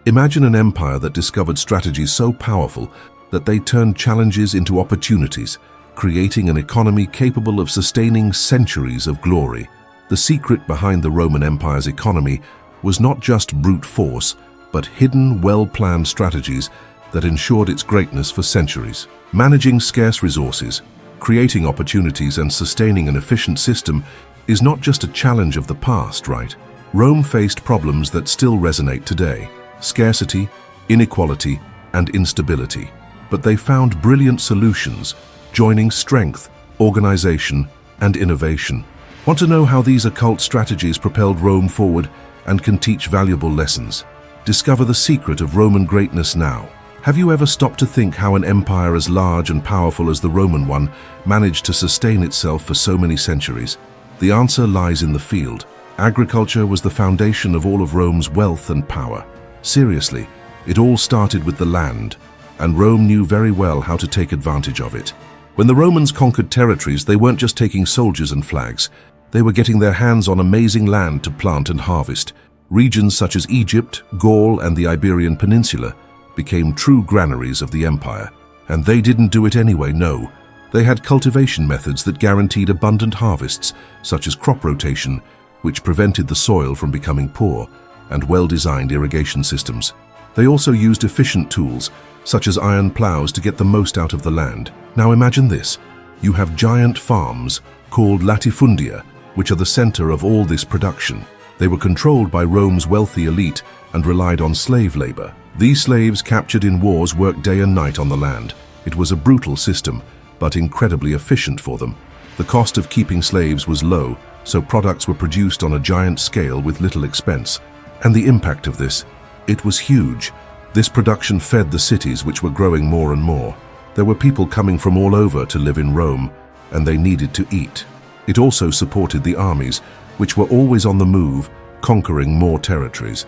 Imagine an empire that discovered strategies so powerful that they turned challenges into opportunities, creating an economy capable of sustaining centuries of glory. The secret behind the Roman Empire's economy was not just brute force, but hidden, well-planned strategies that ensured its greatness for centuries. Managing scarce resources, creating opportunities, and sustaining an efficient system is not just a challenge of the past, right? Rome faced problems that still resonate today: scarcity, inequality, and instability. But they found brilliant solutions, joining strength, organization, and innovation. Want to know how these occult strategies propelled Rome forward and can teach valuable lessons? Discover the secret of Roman greatness now. Have you ever stopped to think how an empire as large and powerful as the Roman one managed to sustain itself for so many centuries? The answer lies in the field. Agriculture was the foundation of all of Rome's wealth and power. Seriously, it all started with the land, and Rome knew very well how to take advantage of it. When the Romans conquered territories, they weren't just taking soldiers and flags. They were getting their hands on amazing land to plant and harvest. Regions such as Egypt, Gaul, and the Iberian Peninsula became true granaries of the empire. And they didn't do it anyway, no. They had cultivation methods that guaranteed abundant harvests, such as crop rotation, which prevented the soil from becoming poor, and well-designed irrigation systems. They also used efficient tools, such as iron plows, to get the most out of the land. Now imagine this. You have giant farms called latifundia, which are the center of all this production. They were controlled by Rome's wealthy elite and relied on slave labor. These slaves captured in wars worked day and night on the land. It was a brutal system, but incredibly efficient for them. The cost of keeping slaves was low, so products were produced on a giant scale with little expense. And the impact of this, it was huge. This production fed the cities, which were growing more and more. There were people coming from all over to live in Rome, and they needed to eat. It also supported the armies, which were always on the move, conquering more territories.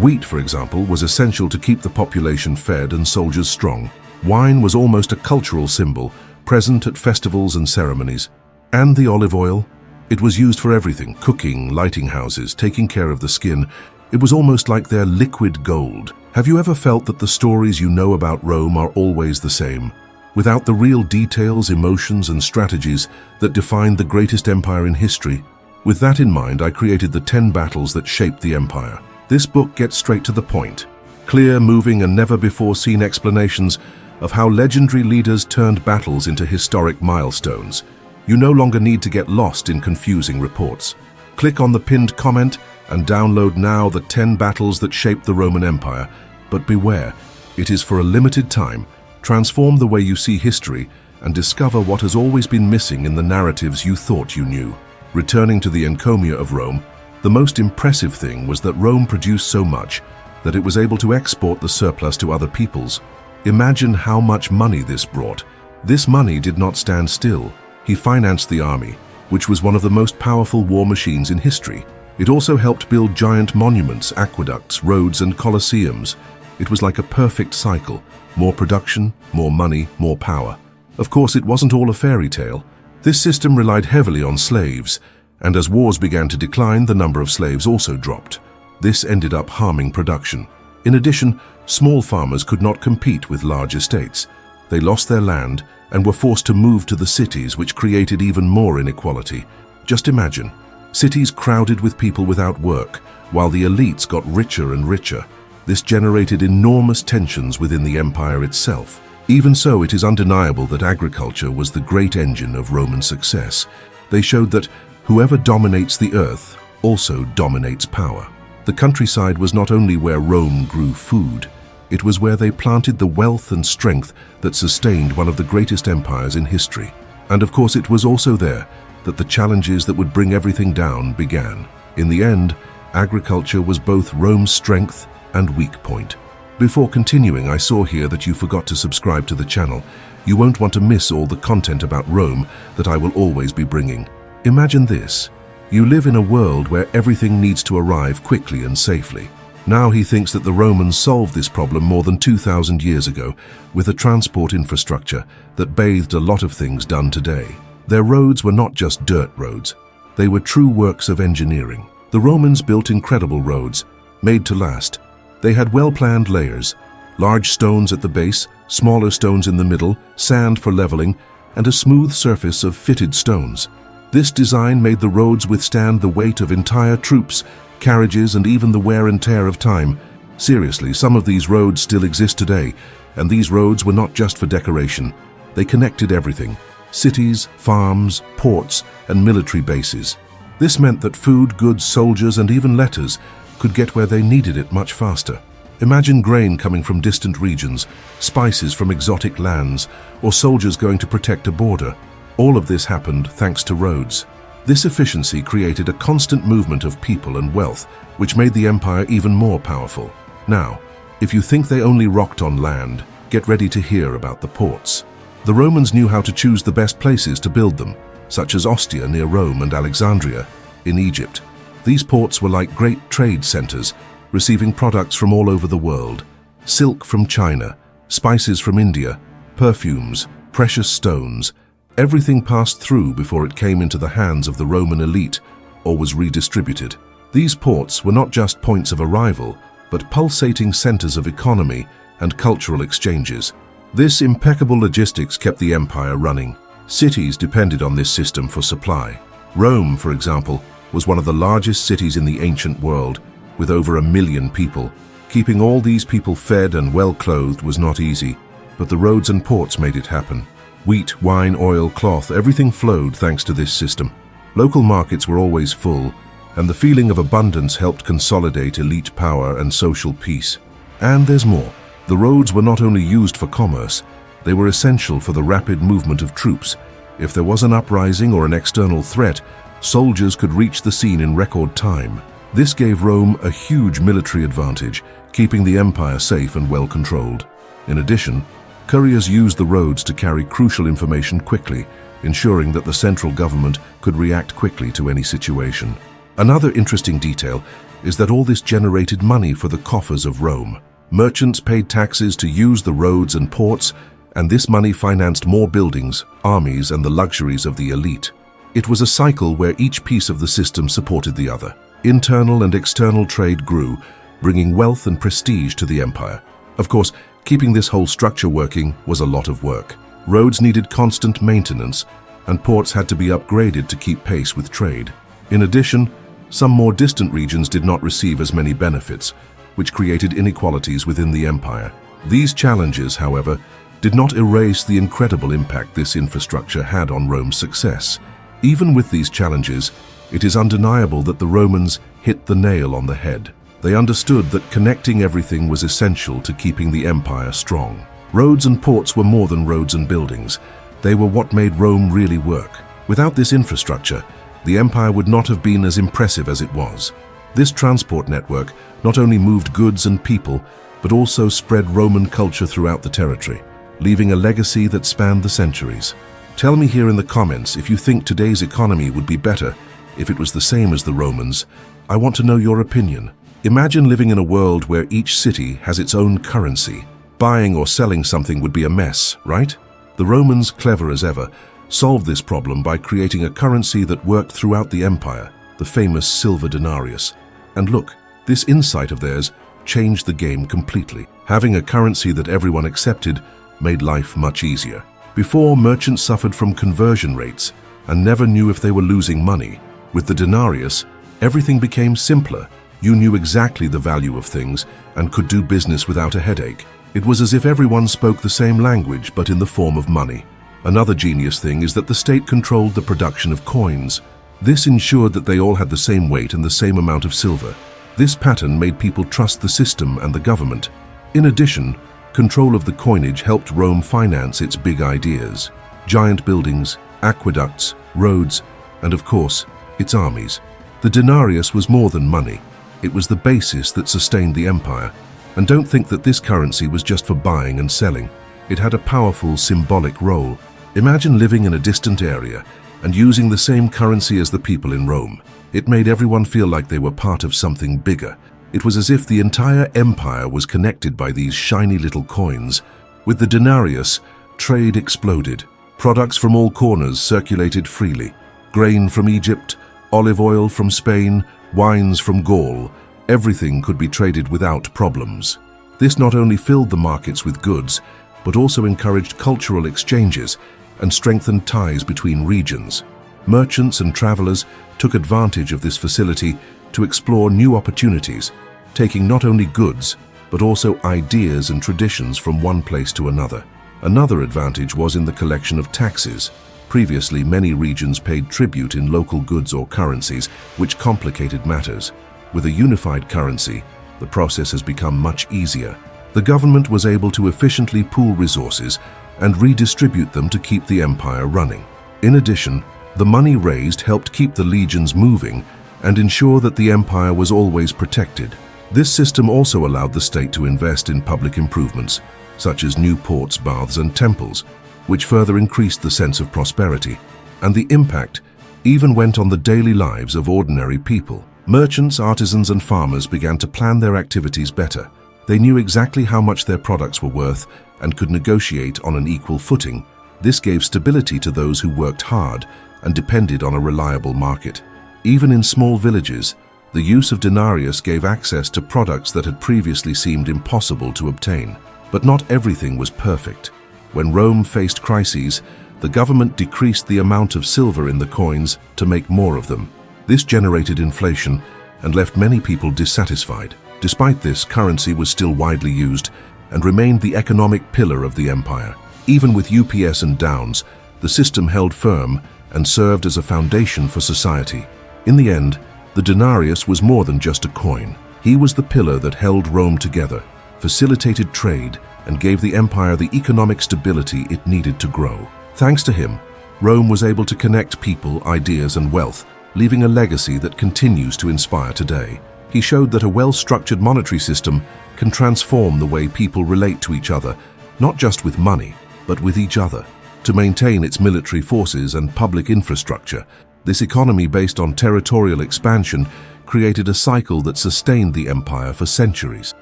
Wheat, for example, was essential to keep the population fed and soldiers strong. Wine was almost a cultural symbol, present at festivals and ceremonies. And the olive oil? It was used for everything: cooking, lighting houses, taking care of the skin. It was almost like their liquid gold. Have you ever felt that the stories you know about Rome are always the same, without the real details, emotions, and strategies that defined the greatest empire in history? With that in mind, I created the 10 battles that shaped the empire. This book gets straight to the point. Clear, moving, and never-before-seen explanations of how legendary leaders turned battles into historic milestones. You no longer need to get lost in confusing reports. Click on the pinned comment and download now the 10 battles that shaped the Roman Empire. But beware, it is for a limited time. Transform the way you see history and discover what has always been missing in the narratives you thought you knew. Returning to the encomia of Rome, the most impressive thing was that Rome produced so much that it was able to export the surplus to other peoples. Imagine how much money this brought. This money did not stand still. He financed the army, which was one of the most powerful war machines in history. It also helped build giant monuments, aqueducts, roads, and colosseums. It was like a perfect cycle: more production, more money, more power. Of course, it wasn't all a fairy tale. This system relied heavily on slaves, and as wars began to decline, the number of slaves also dropped. This ended up harming production. In addition, small farmers could not compete with large estates. They lost their land and were forced to move to the cities, which created even more inequality. Just imagine, cities crowded with people without work, while the elites got richer and richer. This generated enormous tensions within the empire itself. Even so, it is undeniable that agriculture was the great engine of Roman success. They showed that whoever dominates the earth also dominates power. The countryside was not only where Rome grew food, it was where they planted the wealth and strength that sustained one of the greatest empires in history. And of course, it was also there that the challenges that would bring everything down began. In the end, agriculture was both Rome's strength and weak point. Before continuing, I saw here that you forgot to subscribe to the channel. You won't want to miss all the content about Rome that I will always be bringing. Imagine this. You live in a world where everything needs to arrive quickly and safely. Now he thinks that the Romans solved this problem more than 2,000 years ago with a transport infrastructure that bathed a lot of things done today. Their roads were not just dirt roads. They were true works of engineering. The Romans built incredible roads, made to last. They had well-planned layers, large stones at the base, smaller stones in the middle, sand for leveling, and a smooth surface of fitted stones. This design made the roads withstand the weight of entire troops, carriages, and even the wear and tear of time. Seriously, some of these roads still exist today, and these roads were not just for decoration. They connected everything: cities, farms, ports, and military bases. This meant that food, goods, soldiers, and even letters could get where they needed it much faster. Imagine grain coming from distant regions, spices from exotic lands, or soldiers going to protect a border. All of this happened thanks to roads. This efficiency created a constant movement of people and wealth, which made the empire even more powerful. Now, if you think they only rocked on land, get ready to hear about the ports. The Romans knew how to choose the best places to build them, such as Ostia near Rome and Alexandria in Egypt. These ports were like great trade centers, receiving products from all over the world: silk from China, spices from India, perfumes, precious stones. Everything passed through before it came into the hands of the Roman elite or was redistributed. These ports were not just points of arrival, but pulsating centers of economy and cultural exchanges. This impeccable logistics kept the empire running. Cities depended on this system for supply. Rome, for example, was one of the largest cities in the ancient world, with over 1 million people. Keeping all these people fed and well-clothed was not easy, but the roads and ports made it happen. Wheat, wine, oil, cloth, everything flowed thanks to this system. Local markets were always full, and the feeling of abundance helped consolidate elite power and social peace. And there's more. The roads were not only used for commerce, they were essential for the rapid movement of troops. If there was an uprising or an external threat, soldiers could reach the scene in record time. This gave Rome a huge military advantage, keeping the empire safe and well controlled. In addition, couriers used the roads to carry crucial information quickly, ensuring that the central government could react quickly to any situation. Another interesting detail is that all this generated money for the coffers of Rome. Merchants paid taxes to use the roads and ports, and this money financed more buildings, armies, and the luxuries of the elite. It was a cycle where each piece of the system supported the other. Internal and external trade grew, bringing wealth and prestige to the empire. Of course, keeping this whole structure working was a lot of work. Roads needed constant maintenance, and ports had to be upgraded to keep pace with trade. In addition, some more distant regions did not receive as many benefits, which created inequalities within the empire. These challenges, however, did not erase the incredible impact this infrastructure had on Rome's success. Even with these challenges, it is undeniable that the Romans hit the nail on the head. They understood that connecting everything was essential to keeping the empire strong. Roads and ports were more than roads and buildings. They were what made Rome really work. Without this infrastructure, the empire would not have been as impressive as it was. This transport network not only moved goods and people, but also spread Roman culture throughout the territory, leaving a legacy that spanned the centuries. Tell me here in the comments if you think today's economy would be better if it was the same as the Romans. I want to know your opinion. Imagine living in a world where each city has its own currency. Buying or selling something would be a mess, right? The Romans, clever as ever, solved this problem by creating a currency that worked throughout the empire, the famous silver denarius. And look, this insight of theirs changed the game completely. Having a currency that everyone accepted made life much easier. Before, merchants suffered from conversion rates and never knew if they were losing money. With the denarius, everything became simpler. You knew exactly the value of things and could do business without a headache. It was as if everyone spoke the same language, but in the form of money. Another genius thing is that the state controlled the production of coins. This ensured that they all had the same weight and the same amount of silver. This pattern made people trust the system and the government. In addition, control of the coinage helped Rome finance its big ideas: giant buildings, aqueducts, roads, and of course, its armies. The denarius was more than money. It was the basis that sustained the empire. And don't think that this currency was just for buying and selling. It had a powerful symbolic role. Imagine living in a distant area and using the same currency as the people in Rome. It made everyone feel like they were part of something bigger. It was as if the entire empire was connected by these shiny little coins. With the denarius, trade exploded. Products from all corners circulated freely. Grain from Egypt, olive oil from Spain, wines from Gaul. Everything could be traded without problems. This not only filled the markets with goods, but also encouraged cultural exchanges and strengthened ties between regions. Merchants and travelers took advantage of this facility to explore new opportunities, taking not only goods, but also ideas and traditions from one place to another. Another advantage was in the collection of taxes. Previously, many regions paid tribute in local goods or currencies, which complicated matters. With a unified currency, the process has become much easier. The government was able to efficiently pool resources and redistribute them to keep the empire running. In addition, the money raised helped keep the legions moving and ensure that the empire was always protected. This system also allowed the state to invest in public improvements, such as new ports, baths, and temples, which further increased the sense of prosperity. And the impact even went on the daily lives of ordinary people. Merchants, artisans, and farmers began to plan their activities better. They knew exactly how much their products were worth and could negotiate on an equal footing. This gave stability to those who worked hard and depended on a reliable market. Even in small villages, the use of denarius gave access to products that had previously seemed impossible to obtain. But not everything was perfect. When Rome faced crises, the government decreased the amount of silver in the coins to make more of them. This generated inflation and left many people dissatisfied. Despite this, currency was still widely used and remained the economic pillar of the empire. Even with UPS and downs, the system held firm and served as a foundation for society. In the end, the denarius was more than just a coin. He was the pillar that held Rome together, facilitated trade, and gave the empire the economic stability it needed to grow. Thanks to him, Rome was able to connect people, ideas, and wealth, leaving a legacy that continues to inspire today. He showed that a well-structured monetary system can transform the way people relate to each other, not just with money, but with each other. To maintain its military forces and public infrastructure, this economy based on territorial expansion created a cycle that sustained the empire for centuries.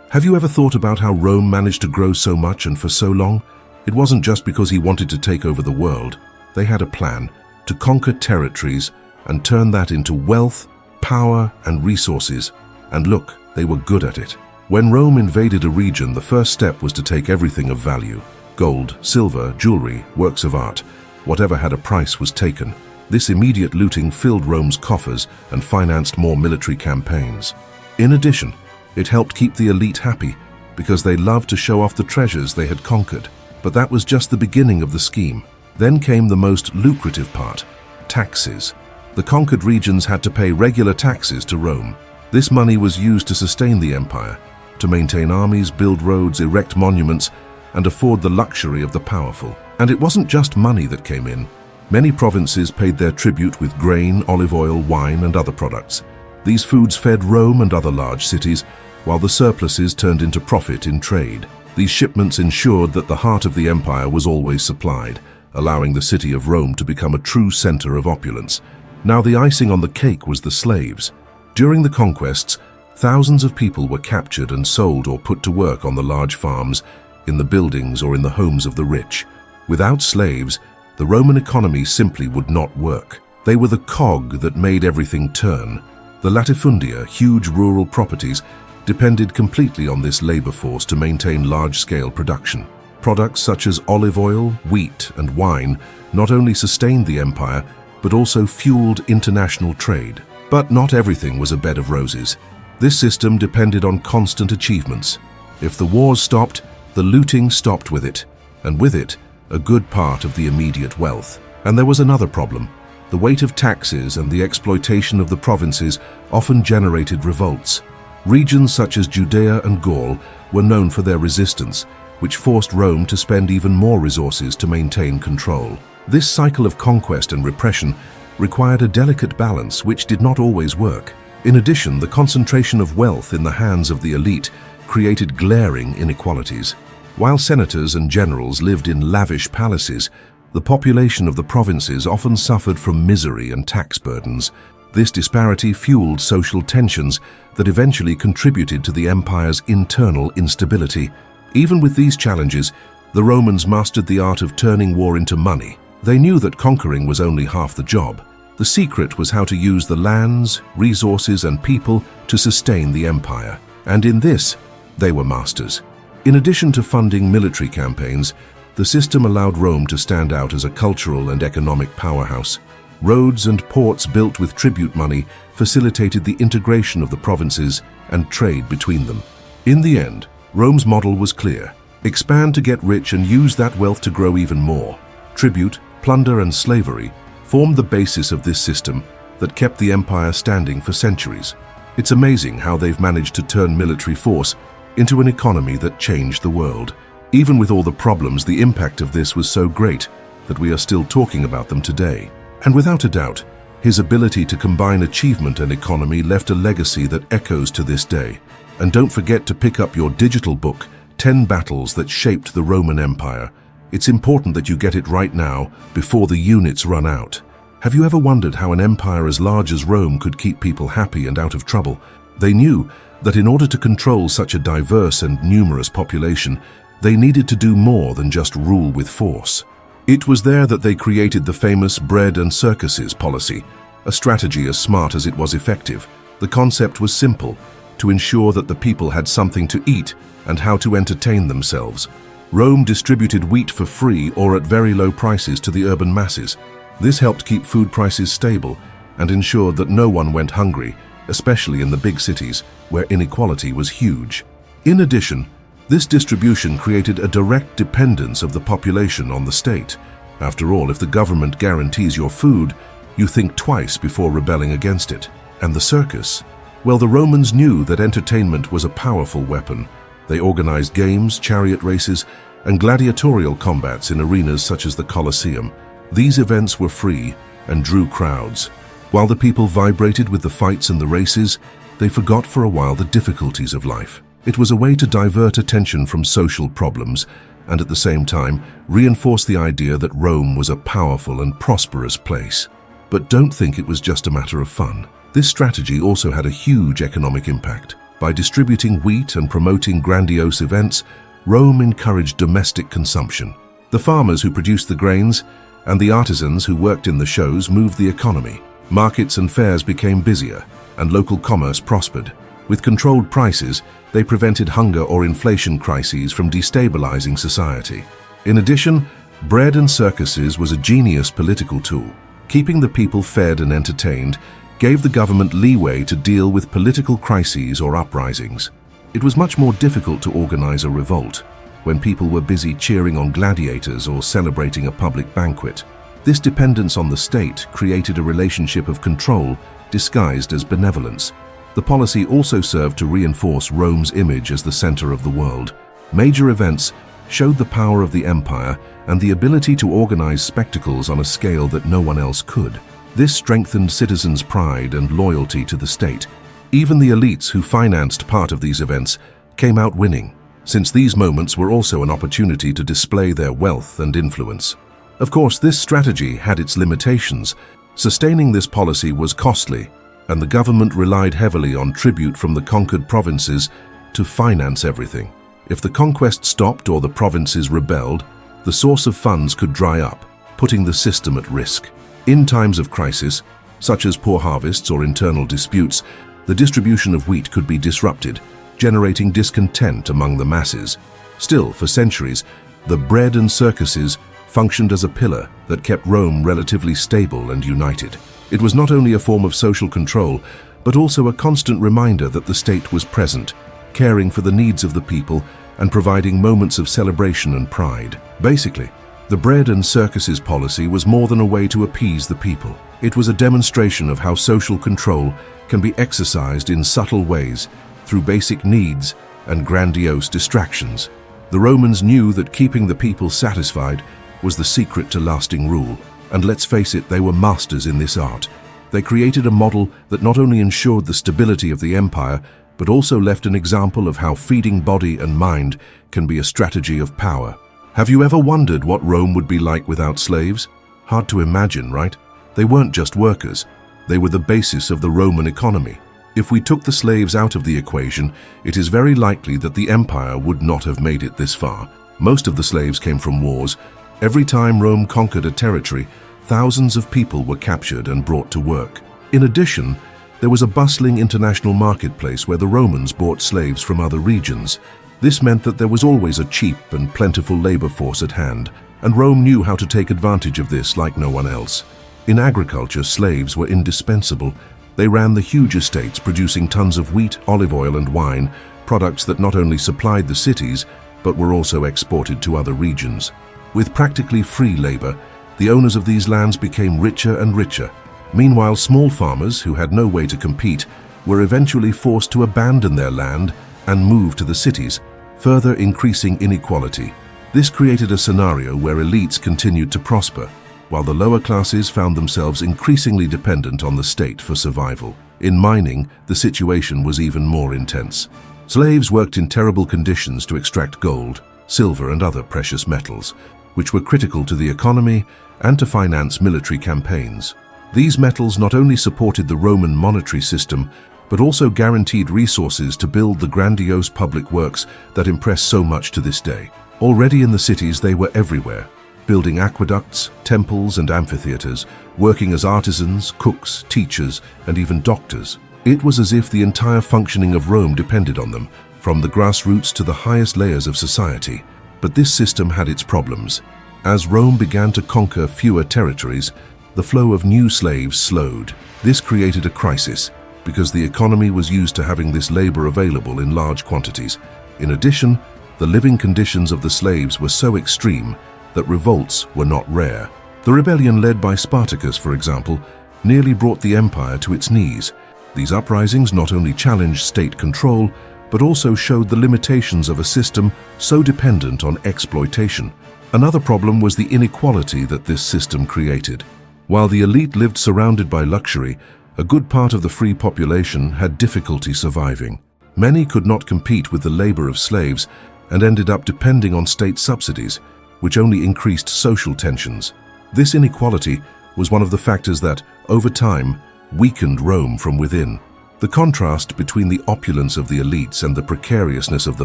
Have you ever thought about how Rome managed to grow so much and for so long? It wasn't just because he wanted to take over the world. They had a plan to conquer territories and turn that into wealth, power, and resources. And look, they were good at it. When Rome invaded a region, the first step was to take everything of value. Gold, silver, jewelry, works of art, whatever had a price was taken. This immediate looting filled Rome's coffers and financed more military campaigns. In addition, it helped keep the elite happy because they loved to show off the treasures they had conquered. But that was just the beginning of the scheme. Then came the most lucrative part, taxes. The conquered regions had to pay regular taxes to Rome. This money was used to sustain the empire, to maintain armies, build roads, erect monuments, and afford the luxury of the powerful. And it wasn't just money that came in. Many provinces paid their tribute with grain, olive oil, wine, and other products. These foods fed Rome and other large cities, while the surpluses turned into profit in trade. These shipments ensured that the heart of the empire was always supplied, allowing the city of Rome to become a true center of opulence. Now the icing on the cake was the slaves. During the conquests, thousands of people were captured and sold or put to work on the large farms, in the buildings, or in the homes of the rich. Without slaves, the Roman economy simply would not work. They were the cog that made everything turn. The latifundia, huge rural properties, depended completely on this labor force to maintain large-scale production. Products such as olive oil, wheat, and wine not only sustained the empire, but also fueled international trade. But not everything was a bed of roses. This system depended on constant achievements. If the wars stopped, the looting stopped with it, and with it, a good part of the immediate wealth. And there was another problem. The weight of taxes and the exploitation of the provinces often generated revolts. Regions such as Judea and Gaul were known for their resistance, which forced Rome to spend even more resources to maintain control. This cycle of conquest and repression required a delicate balance which did not always work. In addition, the concentration of wealth in the hands of the elite created glaring inequalities. While senators and generals lived in lavish palaces, the population of the provinces often suffered from misery and tax burdens. This disparity fueled social tensions that eventually contributed to the empire's internal instability. Even with these challenges, the Romans mastered the art of turning war into money. They knew that conquering was only half the job. The secret was how to use the lands, resources, and people to sustain the empire. And in this, they were masters. In addition to funding military campaigns, the system allowed Rome to stand out as a cultural and economic powerhouse. Roads and ports built with tribute money facilitated the integration of the provinces and trade between them. In the end, Rome's model was clear: expand to get rich and use that wealth to grow even more. Tribute, plunder, and slavery formed the basis of this system that kept the empire standing for centuries. It's amazing how they've managed to turn military force into an economy that changed the world. Even with all the problems, the impact of this was so great that we are still talking about them today. And without a doubt, his ability to combine achievement and economy left a legacy that echoes to this day. And don't forget to pick up your digital book, 10 Battles That Shaped the Roman Empire. It's important that you get it right now before the units run out. Have you ever wondered how an empire as large as Rome could keep people happy and out of trouble? They knew that in order to control such a diverse and numerous population, they needed to do more than just rule with force. It was there that they created the famous bread and circuses policy, a strategy as smart as it was effective. The concept was simple: to ensure that the people had something to eat and how to entertain themselves. Rome distributed wheat for free or at very low prices to the urban masses. This helped keep food prices stable and ensured that no one went hungry, especially in the big cities where inequality was huge. In addition, this distribution created a direct dependence of the population on the state. After all, if the government guarantees your food, you think twice before rebelling against it. And the circus? Well, the Romans knew that entertainment was a powerful weapon. They organized games, chariot races, and gladiatorial combats in arenas such as the Colosseum. These events were free and drew crowds. While the people vibrated with the fights and the races, they forgot for a while the difficulties of life. It was a way to divert attention from social problems and at the same time reinforce the idea that Rome was a powerful and prosperous place. But don't think it was just a matter of fun. This strategy also had a huge economic impact. By distributing wheat and promoting grandiose events, Rome encouraged domestic consumption. The farmers who produced the grains and the artisans who worked in the shows moved the economy. Markets and fairs became busier, and local commerce prospered. With controlled prices, they prevented hunger or inflation crises from destabilizing society. In addition, bread and circuses was a genius political tool. Keeping the people fed and entertained gave the government leeway to deal with political crises or uprisings. It was much more difficult to organize a revolt when people were busy cheering on gladiators or celebrating a public banquet. This dependence on the state created a relationship of control disguised as benevolence. The policy also served to reinforce Rome's image as the center of the world. Major events showed the power of the empire and the ability to organize spectacles on a scale that no one else could. This strengthened citizens' pride and loyalty to the state. Even the elites who financed part of these events came out winning, since these moments were also an opportunity to display their wealth and influence. Of course, this strategy had its limitations. Sustaining this policy was costly, and the government relied heavily on tribute from the conquered provinces to finance everything. If the conquest stopped or the provinces rebelled, the source of funds could dry up, putting the system at risk. In times of crisis, such as poor harvests or internal disputes, the distribution of wheat could be disrupted, generating discontent among the masses. Still, for centuries, the bread and circuses functioned as a pillar that kept Rome relatively stable and united. It was not only a form of social control, but also a constant reminder that the state was present, caring for the needs of the people and providing moments of celebration and pride. Basically, the bread and circuses policy was more than a way to appease the people. It was a demonstration of how social control can be exercised in subtle ways through basic needs and grandiose distractions. The Romans knew that keeping the people satisfied was the secret to lasting rule. And let's face it, they were masters in this art. They created a model that not only ensured the stability of the empire, but also left an example of how feeding body and mind can be a strategy of power. Have you ever wondered what Rome would be like without slaves? Hard to imagine, right? They weren't just workers. They were the basis of the Roman economy. If we took the slaves out of the equation, it is very likely that the empire would not have made it this far. Most of the slaves came from wars. Every time Rome conquered a territory, thousands of people were captured and brought to work. In addition, there was a bustling international marketplace where the Romans bought slaves from other regions. This meant that there was always a cheap and plentiful labor force at hand, and Rome knew how to take advantage of this like no one else. In agriculture, slaves were indispensable. They ran the huge estates, producing tons of wheat, olive oil, and wine, products that not only supplied the cities, but were also exported to other regions. With practically free labor, the owners of these lands became richer and richer. Meanwhile, small farmers, who had no way to compete, were eventually forced to abandon their land and move to the cities, further increasing inequality. This created a scenario where elites continued to prosper, while the lower classes found themselves increasingly dependent on the state for survival. In mining, the situation was even more intense. Slaves worked in terrible conditions to extract gold, silver, and other precious metals, which were critical to the economy and to finance military campaigns. These metals not only supported the Roman monetary system, but also guaranteed resources to build the grandiose public works that impress so much to this day. Already in the cities, they were everywhere, building aqueducts, temples, and amphitheaters, working as artisans, cooks, teachers, and even doctors. It was as if the entire functioning of Rome depended on them, from the grassroots to the highest layers of society. But this system had its problems. As Rome began to conquer fewer territories, the flow of new slaves slowed. This created a crisis, because the economy was used to having this labor available in large quantities. In addition, the living conditions of the slaves were so extreme that revolts were not rare. The rebellion led by Spartacus, for example, nearly brought the empire to its knees. These uprisings not only challenged state control, but also showed the limitations of a system so dependent on exploitation. Another problem was the inequality that this system created. While the elite lived surrounded by luxury, a good part of the free population had difficulty surviving. Many could not compete with the labor of slaves and ended up depending on state subsidies, which only increased social tensions. This inequality was one of the factors that, over time, weakened Rome from within. The contrast between the opulence of the elites and the precariousness of the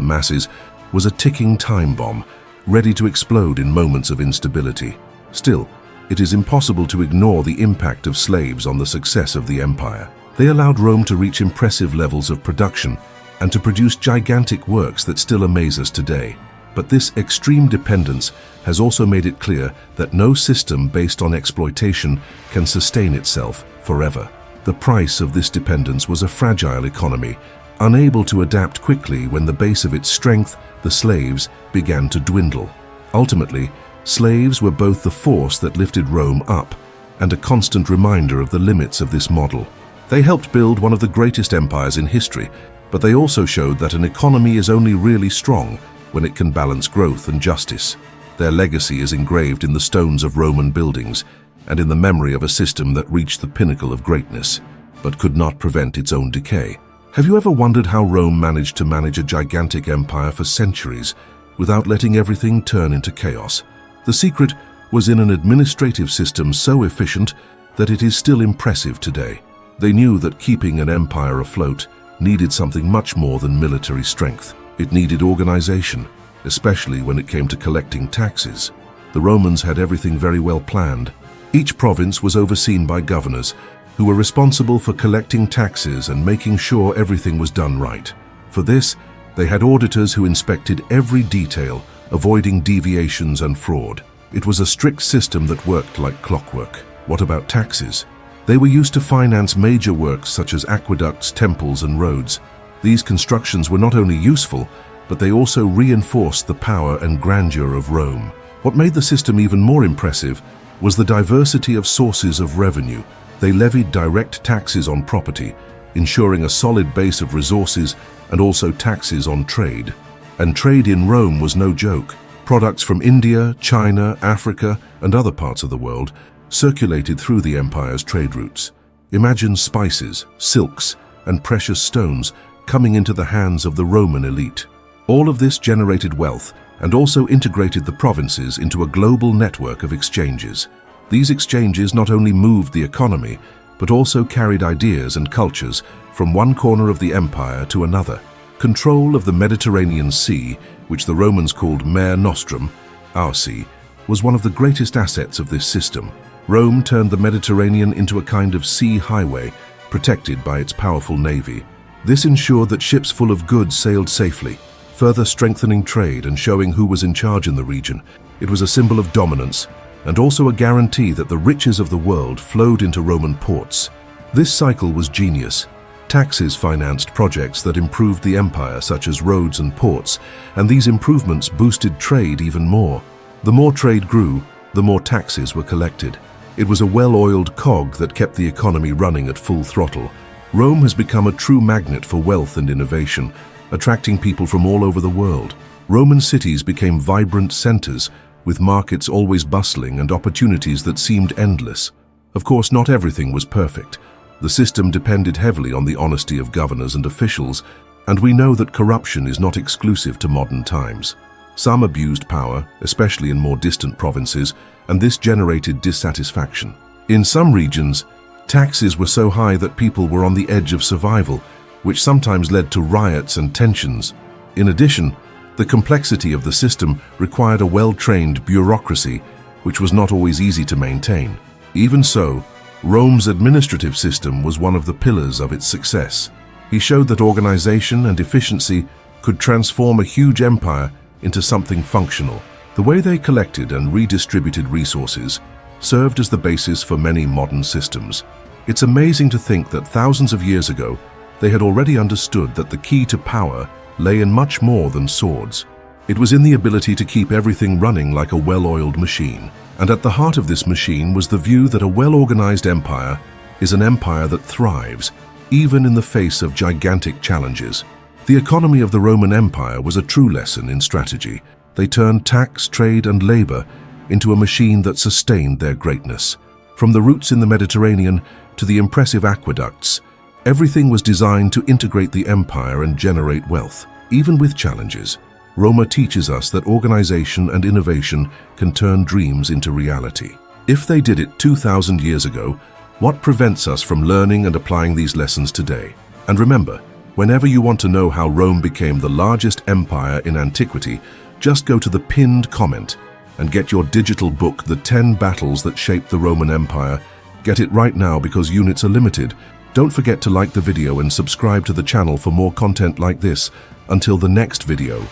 masses was a ticking time bomb, ready to explode in moments of instability. Still, it is impossible to ignore the impact of slaves on the success of the empire. They allowed Rome to reach impressive levels of production and to produce gigantic works that still amaze us today. But this extreme dependence has also made it clear that no system based on exploitation can sustain itself forever. The price of this dependence was a fragile economy, unable to adapt quickly when the base of its strength, the slaves, began to dwindle. Ultimately, slaves were both the force that lifted Rome up and a constant reminder of the limits of this model. They helped build one of the greatest empires in history, but they also showed that an economy is only really strong when it can balance growth and justice. Their legacy is engraved in the stones of Roman buildings and in the memory of a system that reached the pinnacle of greatness, but could not prevent its own decay. Have you ever wondered how Rome managed to manage a gigantic empire for centuries without letting everything turn into chaos? The secret was in an administrative system so efficient that it is still impressive today. They knew that keeping an empire afloat needed something much more than military strength. It needed organization, especially when it came to collecting taxes. The Romans had everything very well planned. Each province was overseen by governors who were responsible for collecting taxes and making sure everything was done right. For this, they had auditors who inspected every detail, avoiding deviations and fraud. It was a strict system that worked like clockwork. What about taxes? They were used to finance major works such as aqueducts, temples, and roads. These constructions were not only useful, but they also reinforced the power and grandeur of Rome. What made the system even more impressive was the diversity of sources of revenue. They levied direct taxes on property, ensuring a solid base of resources, and also taxes on trade. And trade in Rome was no joke. Products from India, China, Africa, and other parts of the world circulated through the empire's trade routes. Imagine spices, silks, and precious stones coming into the hands of the Roman elite. All of this generated wealth and also integrated the provinces into a global network of exchanges. These exchanges not only moved the economy, but also carried ideas and cultures from one corner of the empire to another. Control of the Mediterranean Sea, which the Romans called Mare Nostrum, our sea, was one of the greatest assets of this system. Rome turned the Mediterranean into a kind of sea highway, protected by its powerful navy. This ensured that ships full of goods sailed safely, further strengthening trade and showing who was in charge in the region. It was a symbol of dominance, and also a guarantee that the riches of the world flowed into Roman ports. This cycle was genius. Taxes financed projects that improved the empire, such as roads and ports, and these improvements boosted trade even more. The more trade grew, the more taxes were collected. It was a well-oiled cog that kept the economy running at full throttle. Rome has become a true magnet for wealth and innovation, attracting people from all over the world. Roman cities became vibrant centers, with markets always bustling and opportunities that seemed endless. Of course, not everything was perfect. The system depended heavily on the honesty of governors and officials, and we know that corruption is not exclusive to modern times. Some abused power, especially in more distant provinces, and this generated dissatisfaction. In some regions, taxes were so high that people were on the edge of survival, which sometimes led to riots and tensions. In addition, the complexity of the system required a well-trained bureaucracy, which was not always easy to maintain. Even so, Rome's administrative system was one of the pillars of its success. He showed that organization and efficiency could transform a huge empire into something functional. The way they collected and redistributed resources served as the basis for many modern systems. It's amazing to think that thousands of years ago, they had already understood that the key to power lay in much more than swords. It was in the ability to keep everything running like a well-oiled machine. And at the heart of this machine was the view that a well-organized empire is an empire that thrives, even in the face of gigantic challenges. The economy of the Roman Empire was a true lesson in strategy. They turned tax, trade, and labor into a machine that sustained their greatness. From the routes in the Mediterranean to the impressive aqueducts, everything was designed to integrate the empire and generate wealth. Even with challenges, Roma teaches us that organization and innovation can turn dreams into reality. If they did it 2,000 years ago, what prevents us from learning and applying these lessons today? And remember, whenever you want to know how Rome became the largest empire in antiquity, just go to the pinned comment and get your digital book, The 10 Battles That Shaped the Roman Empire. Get it right now because units are limited. Don't forget to like the video and subscribe to the channel for more content like this. Until the next video.